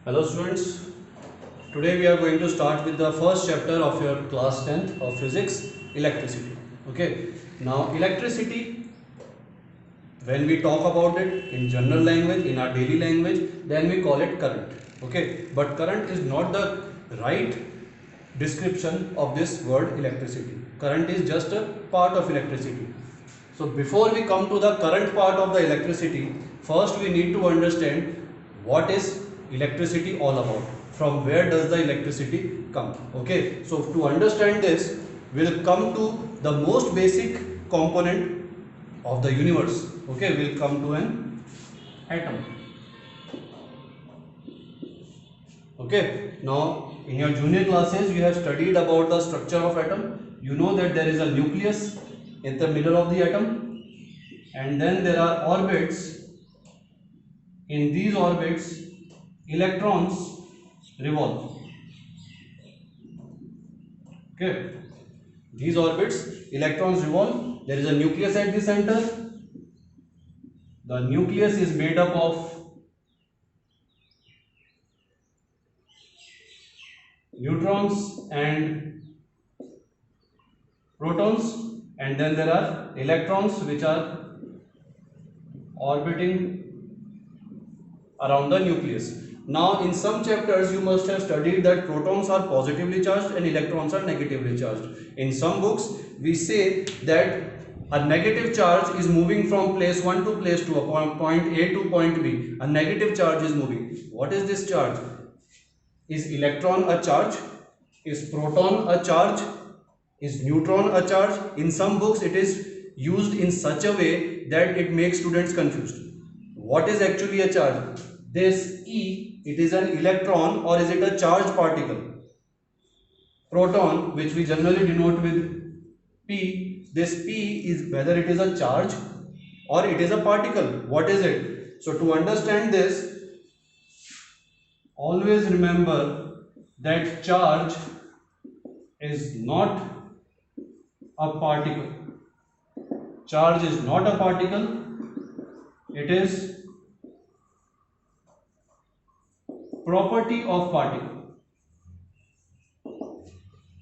Hello students, today we are going to start with the first chapter of your class 10th of physics, electricity. Okay, now electricity, when we talk about it in general language, in our daily language, then we call it current. Okay, but current is not the right description of this word electricity. Current is just a part of electricity. So before we come to the current part of the electricity, first we need to understand what is electricity all about. From where does the electricity come? Okay, so to understand this, we'll come to the most basic component of the universe. Okay, we'll come to an atom. Okay, now in your junior classes you have studied about the structure of atom. You know that there is a nucleus in the middle of the atom, and then there are orbits. In these orbits electrons revolve. Okay, these orbits electrons revolve. There is a nucleus at the center. The nucleus is made up of neutrons and protons, and then there are electrons which are orbiting around the nucleus. Now in some chapters you must have studied that protons are positively charged and electrons are negatively charged. In some books we say that a negative charge is moving from place 1 to place 2, point A to point B. A negative charge is moving. What is this charge? Is electron a charge? Is proton a charge? Is neutron a charge? In some books it is used in such a way that it makes students confused. What is actually a charge? This E, it is an electron or is it a charged particle? Proton, which we generally denote with P, this P is whether it is a charge or it is a particle. What is it? So to understand this, always remember that charge is not a particle. Charge is not a particle. It is property of particle.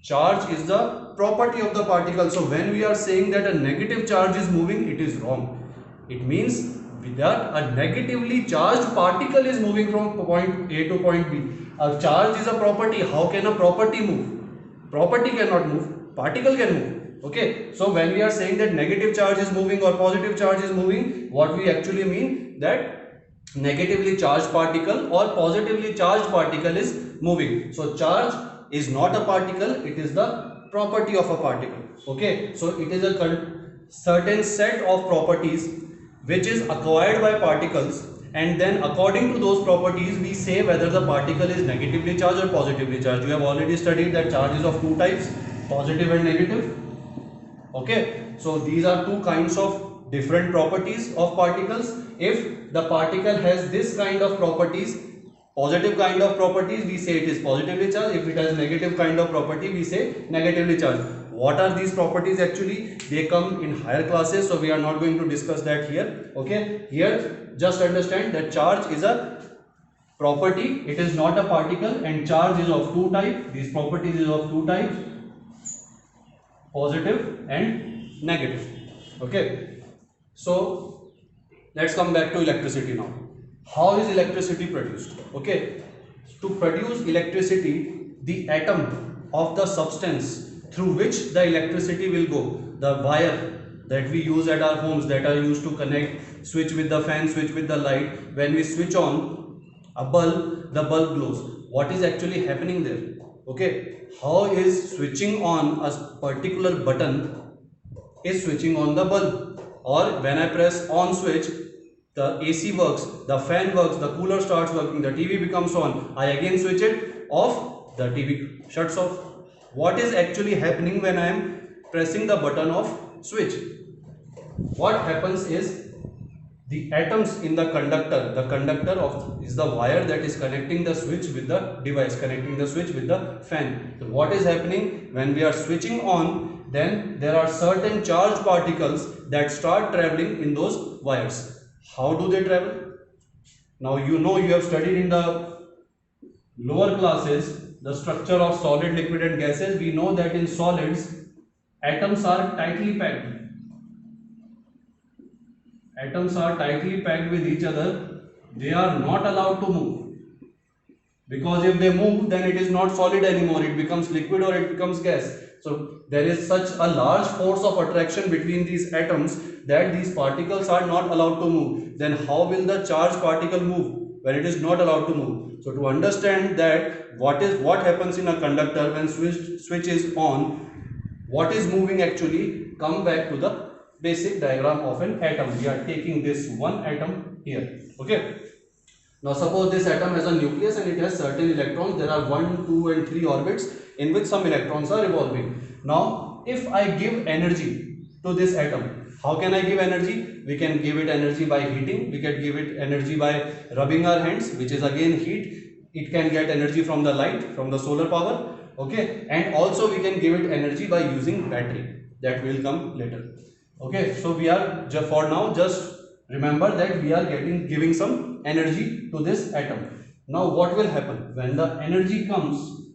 Charge is the property of the particle. So when we are saying that a negative charge is moving, it is wrong. It means that a negatively charged particle is moving from point A to point B. A charge is a property. How can a property move? Property cannot move. Particle can move. Okay. So when we are saying that negative charge is moving or positive charge is moving, what we actually mean that negatively charged particle or positively charged particle is moving. So charge is not a particle, it is the property of a particle. Okay, so it is a certain set of properties which is acquired by particles, and then according to those properties we say whether the particle is negatively charged or positively charged. You have already studied that charge is of two types, positive and negative. Okay, so these are two kinds of different properties of particles. If the particle has this kind of properties, positive kind of properties, we say it is positively charged. If it has negative kind of property, we say negatively charged. What are these properties actually? They come in higher classes, so we are not going to discuss that here. Okay, here just understand that charge is a property, it is not a particle, and charge is of two types. These properties is of two types, positive and negative. Okay, so let's come back to electricity now. How is electricity produced? Okay, to produce electricity, the atom of the substance through which the electricity will go, the wire that we use at our homes that are used to connect switch with the fan, switch with the light, when we switch on a bulb, the bulb glows. What is actually happening there? Okay, how is switching on a particular button is switching on the bulb? Or when I press on switch, the AC works, the fan works, the cooler starts working, the TV becomes on, I again switch it off, the TV shuts off. What is actually happening when I am pressing the button of switch? What happens is the atoms in the conductor is the wire that is connecting the switch with the device, connecting the switch with the fan. So what is happening when we are switching on, then there are certain charged particles that start traveling in those wires. How do they travel? Now you know, you have studied in the lower classes, the structure of solid, liquid and gases, we know that in solids, atoms are tightly packed. Atoms are tightly packed with each other. They are not allowed to move. Because if they move, then it is not solid anymore. It becomes liquid or it becomes gas. So there is such a large force of attraction between these atoms that these particles are not allowed to move. Then how will the charged particle move when it is not allowed to move? So to understand that what happens in a conductor when switch is on, what is moving actually, come back to the basic diagram of an atom. We are taking this one atom here. Okay. Now suppose this atom has a nucleus and it has certain electrons. There are 1, 2 and 3 orbits in which some electrons are revolving. Now if I give energy to this atom, how can I give energy? We can give it energy by heating. We can give it energy by rubbing our hands, which is again heat. It can get energy from the light, from the solar power. Okay, and also we can give it energy by using battery. That will come later. Okay, so we are for now just remember that we are giving some energy to this atom. Now what will happen when the energy comes?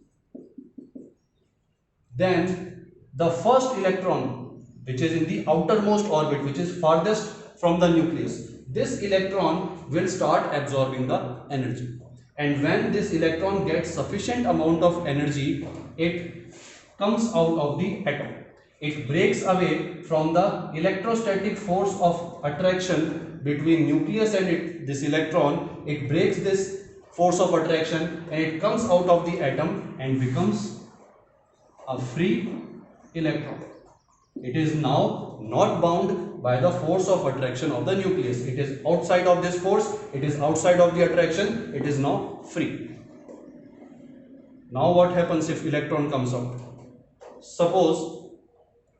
Then the first electron, which is in the outermost orbit, which is farthest from the nucleus, this electron will start absorbing the energy. And when this electron gets sufficient amount of energy, it comes out of the atom. It breaks away from the electrostatic force of attraction between nucleus and this electron. It breaks this force of attraction and it comes out of the atom and becomes a free electron. It is now not bound by the force of attraction of the nucleus. It is outside of this force. It is outside of the attraction. It is now free. Now what happens if electron comes out? Suppose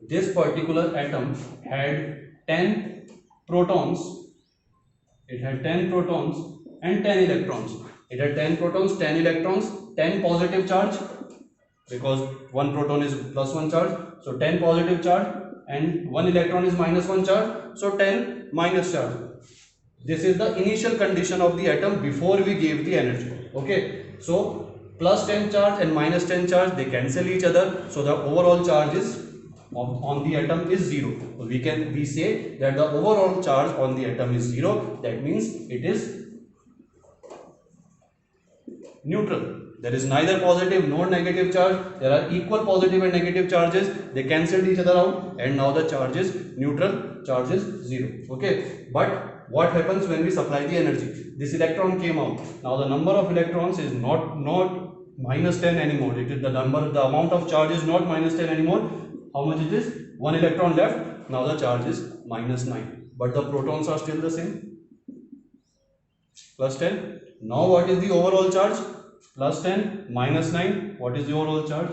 this particular atom had 10 protons. It had 10 protons and 10 electrons. It had 10 protons, 10 electrons, 10 positive charge, because one proton is plus 1 charge. So 10 positive charge and 1 electron is minus 1 charge. So 10 minus charge. This is the initial condition of the atom before we gave the energy. Okay. So plus 10 charge and minus 10 charge, they cancel each other. So the overall charge is on the atom is 0. So we say that the overall charge on the atom is 0. That means it is neutral. There is neither positive nor negative charge. There are equal positive and negative charges. They cancelled each other out and now the charge is neutral. Charge is 0. Okay. But what happens when we supply the energy? This electron came out. Now the number of electrons is not minus 10 anymore. It is the amount of charge is not minus 10 anymore. How much it is? 1 electron left. Now the charge is minus 9. But the protons are still the same. Plus 10. Now what is the overall charge? Plus 10 minus 9. What is the overall charge?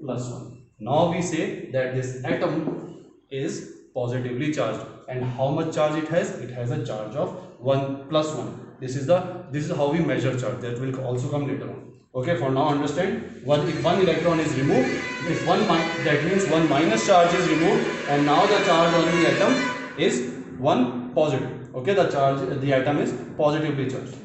Plus 1. Now we say that this atom is positively charged. And how much charge it has? It has a charge of 1 plus 1. This is how we measure charge. That will also come later on. Okay, for now understand, if one electron is removed, that means one minus charge is removed and now the charge on the atom is 1 positive. Okay, the atom is positively charged.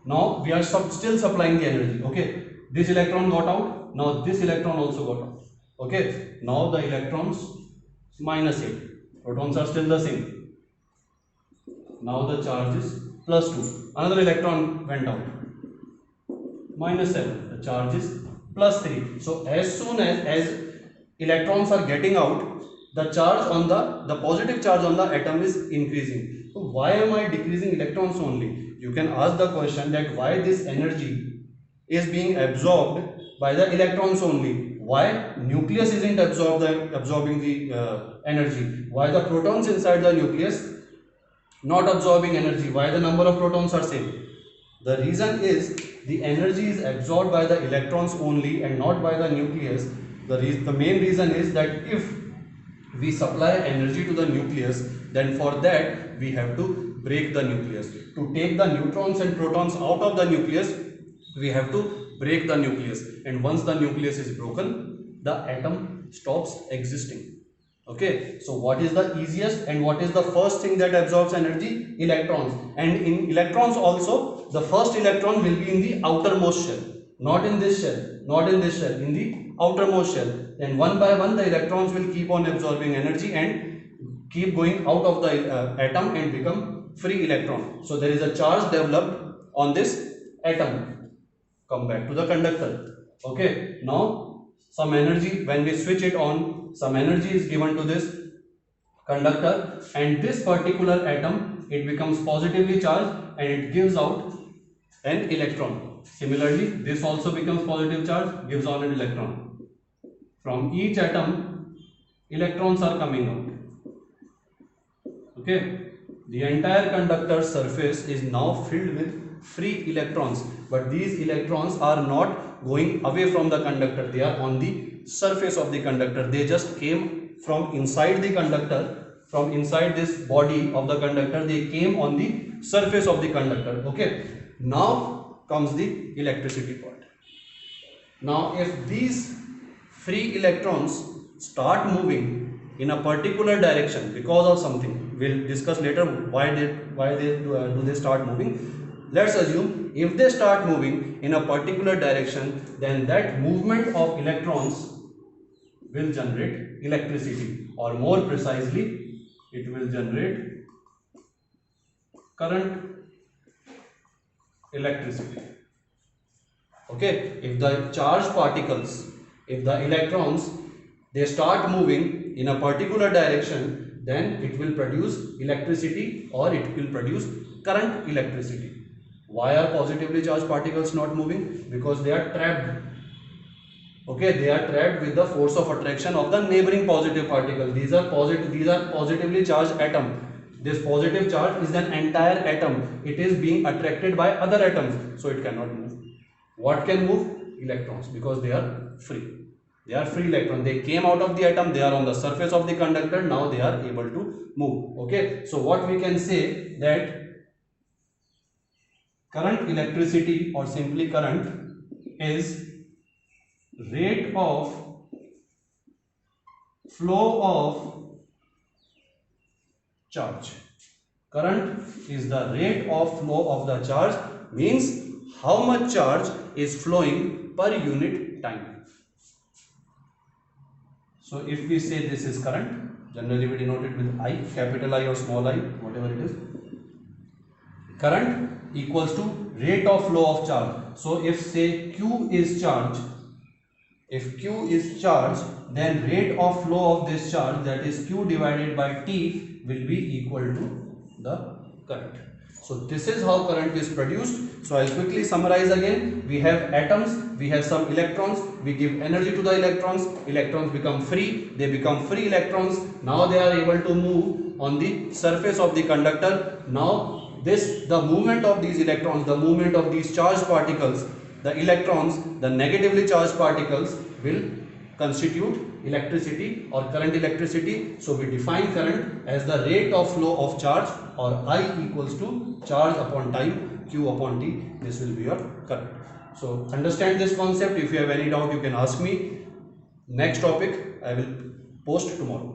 Now we are still supplying the energy. Okay, this electron got out. Now this electron also got out. Okay, now the electrons minus 8. Protons are still the same. Now the charge is plus 2. Another electron went out. Minus 7. The charge is plus 3. So as soon as electrons are getting out, the charge on the positive charge on the atom is increasing. So why am I decreasing electrons only? You can ask the question that why this energy is being absorbed by the electrons only. Why nucleus isn't absorbing the energy? Why the protons inside the nucleus not absorbing energy? Why the number of protons are same? The reason is the energy is absorbed by the electrons only and not by the nucleus. The main reason is that if we supply energy to the nucleus, then for that we have to break the nucleus. To take the neutrons and protons out of the nucleus, we have to break the nucleus. And once the nucleus is broken, the atom stops existing. Okay, so what is the easiest and what is the first thing that absorbs energy? Electrons. And in electrons also, the first electron will be in the outermost shell, not in this shell, not in this shell, in the outermost shell. Then one by one the electrons will keep on absorbing energy and keep going out of the atom and become free electron. So there is a charge developed on this atom. Come back to the conductor. Okay, now some energy, when we switch it on, some energy is given to this conductor, and this particular atom, it becomes positively charged and it gives out an electron. Similarly, this also becomes positive charge, gives out an electron. From each atom, electrons are coming out. Okay, the entire conductor surface is now filled with free electrons, but these electrons are not going away from the conductor, they are on the surface of the conductor. They just came from inside the conductor, from inside this body of the conductor, they came on the surface of the conductor. Okay, now comes the electricity part. Now if these free electrons start moving in a particular direction because of something, we'll discuss later why do they start moving. Let's assume if they start moving in a particular direction, then that movement of electrons will generate electricity, or more precisely it will generate current electricity. Okay, if the charged particles, if the electrons, they start moving in a particular direction, then it will produce electricity or it will produce current electricity. Why are positively charged particles not moving? Because they are trapped. Okay, they are trapped with the force of attraction of the neighboring positive particle. These are positively charged atom. This positive charge is an entire atom. It is being attracted by other atoms, so it cannot move. What can move? Electrons, because they are free. They are free electrons. They came out of the atom, they are on the surface of the conductor, now they are able to move. Okay, so what we can say, that current electricity, or simply current, is rate of flow of charge. Current is the rate of flow of the charge, means how much charge is flowing per unit time. So if we say this is current, generally we denote it with I, capital I or small I, whatever it is. Current equals to rate of flow of charge. So if say Q is charged, if Q is charged, then rate of flow of this charge, that is Q divided by T, will be equal to the current. So this is how current is produced. So I'll quickly summarize again. We have atoms, we have some electrons, we give energy to the electrons, electrons become free, they become free electrons. Now they are able to move on the surface of the conductor. Now the movement of these electrons, the movement of these charged particles, the electrons, the negatively charged particles, will constitute electricity or current electricity. So we define current as the rate of flow of charge, or I equals to charge upon time, Q upon T. This will be your current. So understand this concept. If you have any doubt, you can ask me. Next topic I will post tomorrow.